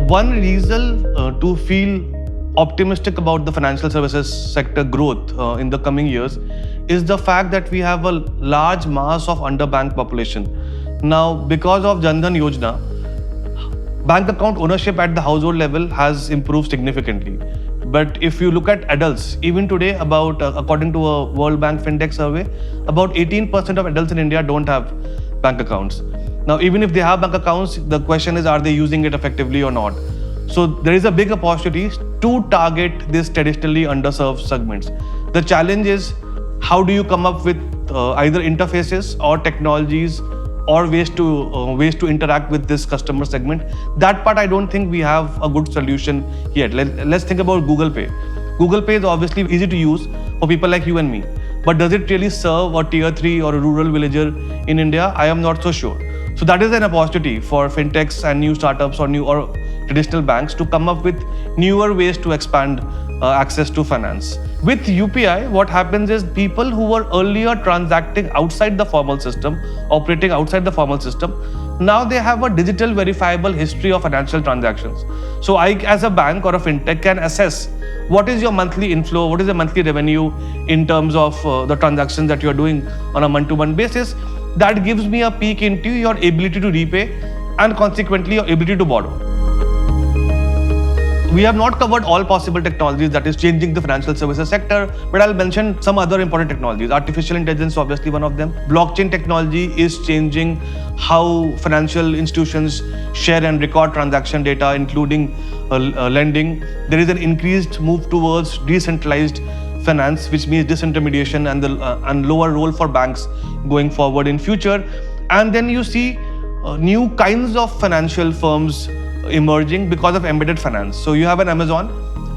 One reason to feel optimistic about the financial services sector growth in the coming years is the fact that we have a large mass of underbanked population. Now, because of Jan Dhan Yojana, bank account ownership at the household level has improved significantly. But if you look at adults, even today, according to a World Bank Fintech survey, about 18% of adults in India don't have bank accounts. Now, even if they have bank accounts, the question is, are they using it effectively or not? So there is a big opportunity to target these traditionally underserved segments. The challenge is, how do you come up with either interfaces or technologies or ways to interact with this customer segment? That part, I don't think we have a good solution yet. Let's think about Google Pay. Google Pay is obviously easy to use for people like you and me. But does it really serve a tier 3 or a rural villager in India? I am not so sure. So that is an opportunity for fintechs and new startups or traditional banks to come up with newer ways to expand access to finance. With UPI, what happens is people who were earlier transacting outside the formal system, operating outside the formal system, now they have a digital verifiable history of financial transactions. So I, as a bank or a fintech, can assess what is your monthly inflow, what is the monthly revenue in terms of the transactions that you're doing on a month-to-month basis. That gives me a peek into your ability to repay and consequently your ability to borrow. We have not covered all possible technologies that is changing the financial services sector, but I'll mention some other important technologies. Artificial intelligence is obviously one of them. Blockchain technology is changing how financial institutions share and record transaction data, including lending. There is an increased move towards decentralized finance, which means disintermediation and lower role for banks going forward in future. And then you see new kinds of financial firms emerging because of embedded finance. So you have an Amazon,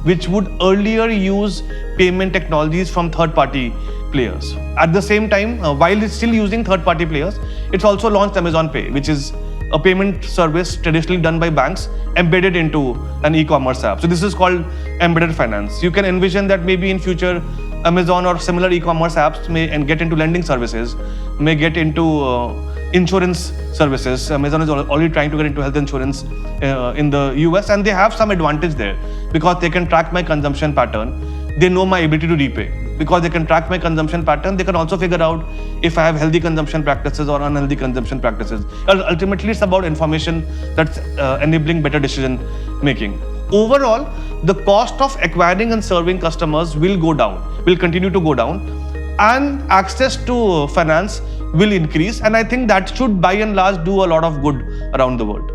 which would earlier use payment technologies from third-party players. At the same time, while it's still using third-party players, it's also launched Amazon Pay, which is a payment service traditionally done by banks embedded into an e-commerce app. So this is called embedded finance. You can envision that maybe in future, Amazon or similar e-commerce apps may get into lending services, may get into insurance services. Amazon is already trying to get into health insurance in the US, and they have some advantage there because they can track my consumption pattern. They know my ability to repay. Because they can track my consumption pattern, they can also figure out if I have healthy consumption practices or unhealthy consumption practices. Ultimately, it's about information that's enabling better decision making. Overall, the cost of acquiring and serving customers will go down, will continue to go down, and access to finance will increase. And I think that should by and large do a lot of good around the world.